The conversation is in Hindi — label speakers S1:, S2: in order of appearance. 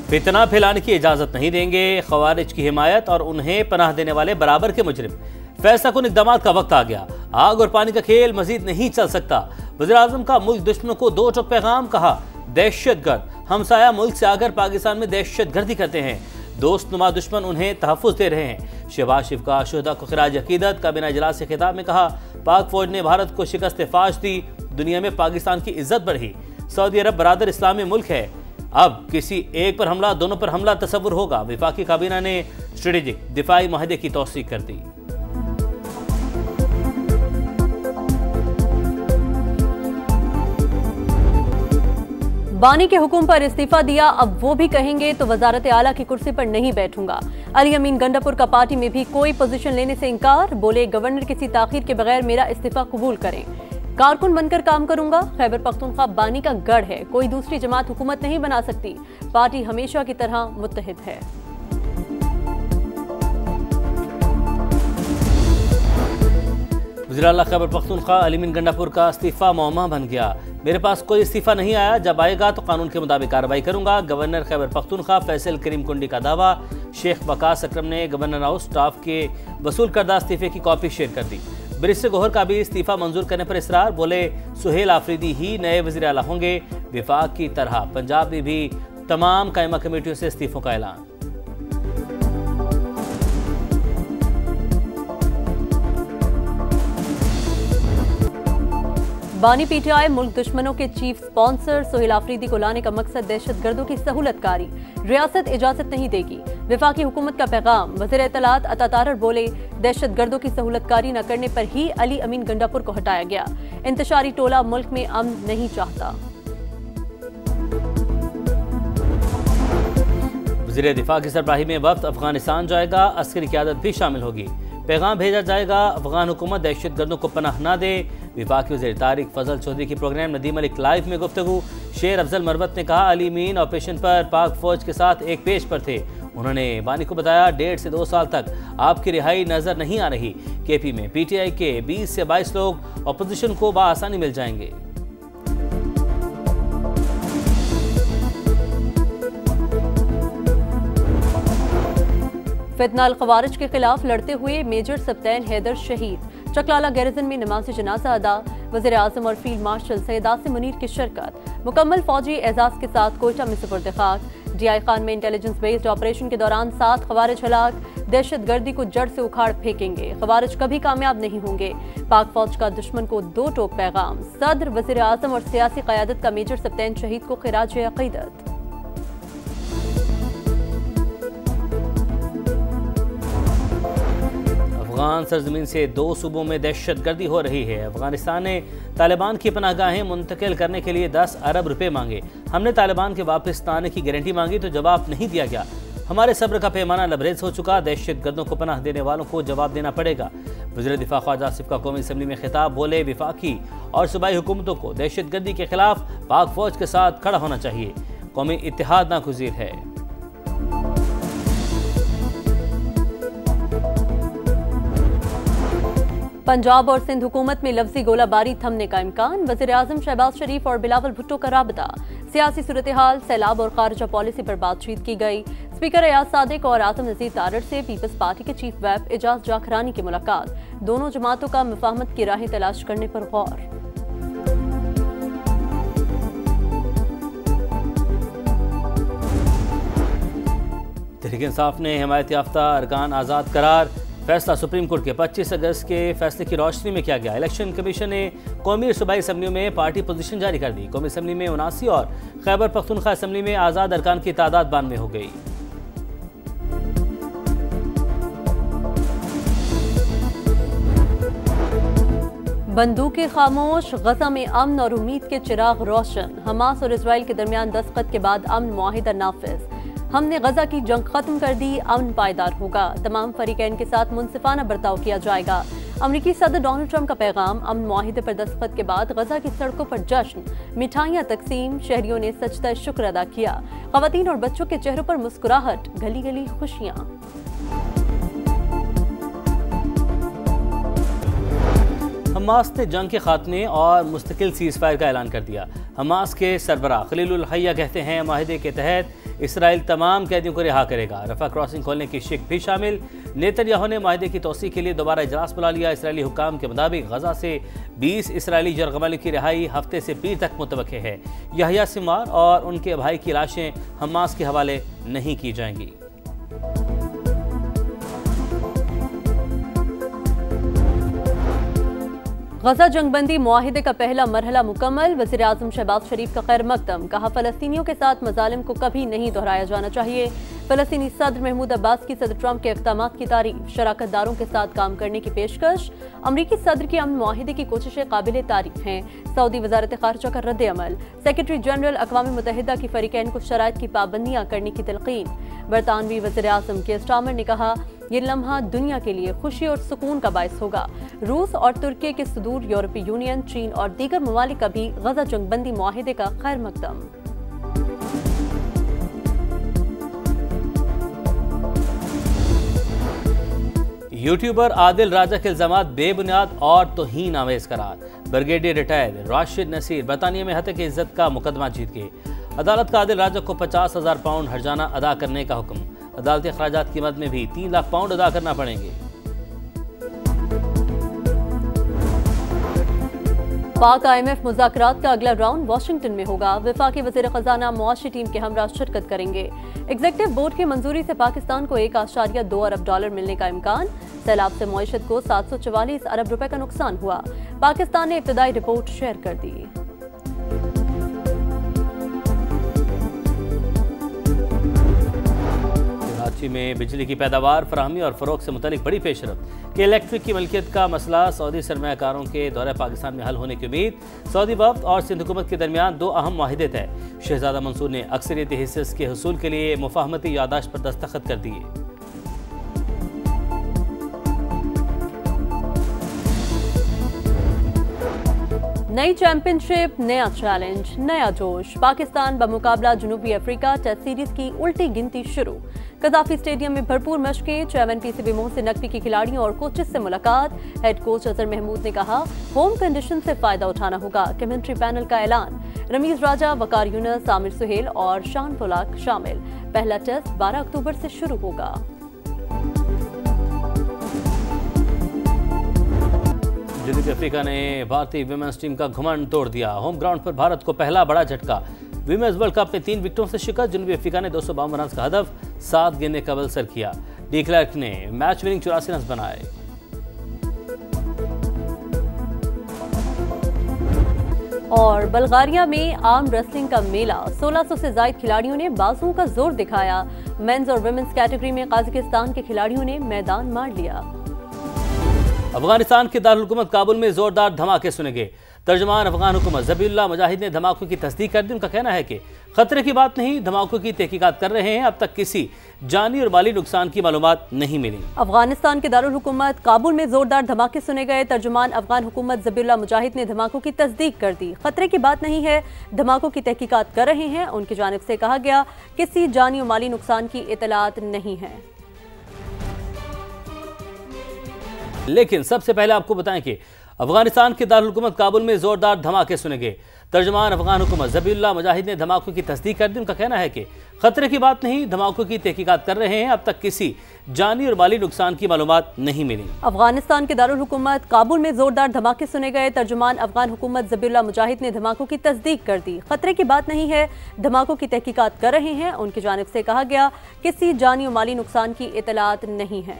S1: फितना फैलाने की इजाजत नहीं देंगे, खवारिज की हिमायत और उन्हें पनाह देने वाले बराबर के मुजरिम। फैसला कुन इक़दामात का वक्त आ गया, आग और पानी का खेल मजीद नहीं चल सकता। वज़ीर आज़म का मुल्क दुश्मनों को दो टोक पैगाम, कहा दहशतगर्द हमसाया मुल्क से आकर पाकिस्तान में दहशतगर्दी करते हैं, दोस्त नुमा दुश्मन उन्हें तहफ़्फ़ुज़ दे रहे हैं। शहबाज शरीफ का शुहदा को खिराज अकीदत, काबीना इजलास से खिताब में कहा पाक फौज ने भारत को शिकस्त फाश दी, दुनिया में पाकिस्तान की इज्जत बढ़ी। सऊदी अरब बरादर इस्लामी मुल्क है, अब किसी एक पर हमला दोनों पर हमला तसव्वुर होगा। वफाकी काबीना ने स्ट्रेटेजिक दिफाई माहदे की तौसीक कर दी।
S2: बानी के हुक्म पर इस्तीफा दिया, अब वो भी कहेंगे तो वजारत आला की कुर्सी पर नहीं बैठूंगा। अली अमीन गंडापुर का पार्टी में भी कोई पोजीशन लेने से इनकार, बोले गवर्नर किसी ताखीर के बगैर मेरा इस्तीफा कबूल करें, कारकुन बनकर काम करूंगा। खैबर पख्तूनख्वा बानी का गढ़ है, कोई दूसरी जमात हुकूमत नहीं बना सकती, पार्टी हमेशा की तरह मुत्तहिद है।
S1: वज़ीर आला खैबर पख्तूनख्वा अली अमीन गंडापुर का इस्तीफा मौमा बन गया। मेरे पास कोई इस्तीफा नहीं आया, जब आएगा तो कानून के मुताबिक कार्रवाई करूंगा। गवर्नर खैबर पख्तूनख्वा फैसल करीम कुंडी का दावा। शेख वकास अकरम ने गवर्नर हाउस स्टाफ के वसूल करदा इस्तीफे की कॉपी शेयर कर दी। बैरिस्टर गोहर का भी इस्तीफा मंजूर करने पर इसरार, बोले सुहेल आफरीदी ही नए वज़ीर आला होंगे। विफाक की तरह पंजाब में भी तमाम कायमा कमेटियों से इस्तीफों का ऐलान।
S2: बानी पीटीआई मुल्क दुश्मनों के चीफ स्पॉन्सर सुहेल आफरीदी को लाने का मकसद दहशतगर्दों की सहूलतकारी, रियासत इजाजत नहीं देगी। विफाकी हुकूमत का पैगाम। वज़ीर इत्तलात अता तारर बोले दहशतगर्दों की सहूलतकारी न करने पर ही अली अमीन गंडापुर को हटाया गया। इंतशारी टोला मुल्क में अमन नहीं चाहता।
S1: वज़ीर दिफा की सरबराही में वफ्द अफगानिस्तान जाएगा, अस्करी क़यादत भी शामिल होगी। पैगाम भेजा जाएगा अफगान हुकूमत दहशतगर्दों को पनाह न दे। विफाकी वज़ीर तारिक फजल चौधरी की प्रोग्राम नदीम मलिक लाइव में गुफ्तगू। शेर अफजल मरवत ने कहा अली अमीन ऑपरेशन पर पाक फौज के साथ एक पेज पर थे। उन्होंने बानी को बताया 1.5 से 2 साल तक आपकी रिहाई नजर नहीं आ रही। केपी में पीटीआई के 20 से 22 लोग अपोजिशन को बआसानी मिल जाएंगे।
S2: फितना अल खवारिज के खिलाफ लड़ते हुए मेजर सप्तैन हैदर शहीद। चकलाला गैरिजन में नमाज जनाजा अदा। वज़ीर आज़म और फील्ड मार्शल सैयद आसिम मुनीर की शिरकत। मुकम्मल फौजी एजाज के साथ कोयटा में सुपुर्द खाक। DI खान में इंटेलिजेंस बेस्ड ऑपरेशन के दौरान 7 खवारिज हलाक। दहशतगर्दी को जड़ से उखाड़ फेंकेंगे, खवारिज कभी कामयाब नहीं होंगे। पाक फौज का दुश्मन को दो टोक पैगाम। सदर, वज़ीर आज़म और सियासी क़यादत का मेजर सप्तैन शहीद को खिराज अक़ीदत।
S1: अफगान सरजमीन से 2 सूबों में दहशतगर्दी हो रही है। अफगानिस्तान ने तालिबान की पनाहगाहें मुंतकिल करने के लिए 10 अरब रुपए मांगे। हमने तालिबान के वापस आने की गारंटी मांगी तो जवाब नहीं दिया गया। हमारे सब्र का पैमाना लबरेज हो चुका। दहशतगर्दों को पनाह देने वालों को जवाब देना पड़ेगा। वज़ीर दिफा ख्वाजा आसिफ का कौमी असम्बली में खिताब, बोले विफाकी और सूबाई हुकूमतों को दहशतगर्दी के खिलाफ पाक फौज के साथ खड़ा होना चाहिए। कौमी इत्तेहाद नागुज़ीर है।
S2: पंजाब और सिंध हुकूमत में लफ्जी गोलाबारी थमने का इम्कान। वज़ीर आज़म शहबाज शरीफ और बिलावल भुट्टो का राबता। सियासी सूरत हाल, सैलाब और खारजा पॉलिसी पर बातचीत की गई। स्पीकर एयाज सादिक और आज़म नज़ीर तारड़ से पीपल्स पार्टी के चीफ व्हिप एजाज जाखरानी की मुलाकात। दोनों जमातों का मुफाहमत की राहें तलाश करने पर गौर।
S1: तहरीक इंसाफ ने हिमायत याफ्ता अरकान आज़ाद करार। फैसला सुप्रीम कोर्ट के 25 अगस्त के फैसले की रोशनी में किया गया। इलेक्शन कमीशन ने कौमी और सूबाई असम्बलियों में पार्टी पोजीशन जारी कर दी। कौमी असम्बली में 79 और खैबर पख्तूनख्वा असम्बली में आज़ाद अरकान की तादाद 92 हो गई।
S2: बंदूकें खामोश, गजा में अमन और उम्मीद के चिराग रोशन। हमास और इजराइल के दरमियान दस्तखत के बाद अमन मुआहिदा नाफिज। हमने गजा की जंग खत्म कर दी, अमन पायदार होगा। तमाम फरीकैन के साथ मुनसिफाना बर्ताव किया जाएगा। अमरीकी सदर डोनाल्ड ट्रंप का पैगाम। अमन मुआहिदे पर दस्तखत के बाद गजा की सड़कों पर जश्न, मिठाइयाँ तकसीम। शहरियों ने सजदा शुक्र अदा किया। खवातीन और बच्चों के चेहरों पर मुस्कुराहट, गली गली खुशियाँ।
S1: हमास ने जंग के खात्मे और मुस्तकिल सीज़फायर का ऐलान कर दिया। हमास के सरबराह खलीलुल हैया कहते हैं माहिदे के तहत इसराइल तमाम कैदियों को रिहा करेगा। रफा क्रॉसिंग खोलने की शिक भी शामिल। नेतन्याहू ने माहिदे की तोसी के लिए दोबारा इजलास बुला लिया। इसराइली हुक्काम के मुताबिक गजा से 20 इसराइली जरगमली की रिहाई हफ्ते से पीर तक मुतवक्के है। यहया सिंवार और उनके भाई की लाशें हमास के हवाले नहीं की जाएंगी।
S2: गजा जंगबंदी मुआहिदे का पहला मरहला मुकम्मल। वज़ीर आज़म शहबाज शरीफ का खैर मकदम। कहा, फ़लस्तीनियों के साथ मज़ालिम को कभी नहीं दोहराया जाना चाहिए। फ़लस्तीनी सदर महमूद अब्बास की सदर ट्रंप के इक़दामात की तारीफ। शराकतदारों के साथ काम करने की पेशकश। अमरीकी सदर की अमन मुआहिदे की कोशिशें काबिल तारीफ हैं। सऊदी वज़ारत ख़ारिजा का रद्द अमल। सेक्रेटरी जनरल अक़वाम मुत्तहिदा की फ़रीक़ैन को शराइत की पाबंदियाँ करने की तलक़ीन। बरतानवी वज़ीर आज़म कीर स्टारमर ने कहा, ये लम्हा दुनिया के लिए खुशी और सुकून का बायस होगा। रूस और तुर्की के सुदूर यूरोपीय यूनियन, चीन और दीगर ममालिक का भी गजा जंगबंदी मुआहिदे का खैर मकदम।
S1: यूट्यूबर आदिल राजा के इल्जामात बेबुनियाद और तौहीन आमेज करार। ब्रिगेडियर रिटायर राशिद नसीर बरतानिया में हत्या की इज्जत का मुकदमा जीत गए। अदालत का आदिल राजा को 50,000 पाउंड हर्जाना अदा करने का हुक्म। अदालती अखराजात की मद में भी 3 लाख पाउंड अदा करना पड़ेंगे।
S2: पाक IMF मुज़ाकरात का अगला राउंड वाशिंगटन में होगा। वफाकी वज़ीर ख़जाना मुआशी टीम के हमरा शिरकत करेंगे। एग्जीक्यूटिव बोर्ड की मंजूरी से पाकिस्तान को $1.2 अरब मिलने का इम्कान। सैलाब से मईशत को 744 अरब रुपए का नुकसान हुआ। पाकिस्तान ने इब्तदाई रिपोर्ट शेयर कर दी।
S1: कराची में बिजली की पैदावार, फराहमी और फ़रोग़ से मुतल्लिक बड़ी पेशरफ। कि इलेक्ट्रिक की मलकियत का मसला सऊदी सरमायाकारों के दौरे पाकिस्तान में हल होने की उम्मीद। सऊदी वफ़द और सिंध हुकूमत के दरमियान 2 अहम मुआहिदे तय। शहजादा मंसूर ने अक्सरियती हिस्से के हसूल के लिए मुफाहमती यादाश्त पर दस्तखत कर दिए।
S2: नई चैंपियनशिप, नया चैलेंज, नया जोश। पाकिस्तान बमुकाबला जनूबी अफ्रीका टेस्ट सीरीज की उल्टी गिनती शुरू। कज़ाफ़ी स्टेडियम में भरपूर मशकें। चेयरमैन PCB मोहसिन नकवी की खिलाड़ियों और कोचेस से मुलाकात। हेड कोच अजहर महमूद ने कहा, होम कंडीशन से फायदा उठाना होगा। कमेंट्री पैनल का ऐलान। रमीज राजा, वकार यूनुस, आमिर सुहेल और शान पोलाक शामिल। पहला टेस्ट 12 अक्टूबर से शुरू होगा।
S1: जनूबी अफ्रीका ने भारतीय विमेंस टीम का घुमंड तोड़ दिया। होम ग्राउंड पर भारत को पहला बड़ा झटका। विमेंस वर्ल्ड कप में 3 विकेटों से शिकस्त। जनूबी अफ्रीका ने 252 रन का हदफ 7 गेंदें कबल सर किया। डी क्लर्क ने मैच विनिंग 84 रन बनाए।
S2: और बल्गारिया में आर्म रेसलिंग का मेला। 1600 से ज्यादा खिलाड़ियों ने बाजुओं का जोर दिखाया। मेंस और वुमेन्स कैटेगरी में कजाकिस्तान के खिलाड़ियों ने मैदान मार लिया।
S1: अफगानिस्तान के दारुल हुकूमत काबुल में जोरदार धमाके सुने गए। तर्जुमान अफगान हुकूमत ज़बीहुल्लाह मुजाहिद ने धमाकों की तस्दीक कर दी। उनका कहना है कि खतरे की बात नहीं, धमाकों की तहकीकात कर रहे हैं। अब तक किसी जानी और माली नुकसान की मालूमात नहीं मिली।
S2: अफगानिस्तान के दारुल हुकूमत काबुल में जोरदार धमाके सुने गए। तर्जुमान अफगान हुकूमत ज़बीहुल्लाह मुजाहिद ने धमाकों की तस्दीक कर दी। खतरे की बात नहीं है, धमाकों की तहकीकात कर रहे हैं। उनकी जानिब से कहा गया, किसी जानी और माली नुकसान की इतलात नहीं है।
S1: लेकिन सबसे पहले आपको बताएं कि अफगानिस्तान के दारुल हुकूमत काबुल में जोरदार धमाके सुने गए। तर्जुमान अफगान हुकूमत ज़बीहुल्लाह मुजाहिद ने धमाकों की तस्दीक कर दी। उनका कहना है कि खतरे की बात नहीं, धमाकों की तहकीकात कर रहे हैं। अब तक किसी जानी और माली नुकसान की मालूमात नहीं मिली।
S2: अफगानिस्तान के दारुल हुकूमत काबुल में जोरदार धमाके सुने गए। तर्जुमान अफगान हुकूमत ज़बीहुल्लाह मुजाहिद ने धमाकों की तस्दीक कर दी। खतरे की बात नहीं है, धमाकों की तहकीकात कर रहे हैं। उनकी जानिब से कहा गया, किसी जानी और माली नुकसान की इतलात नहीं है।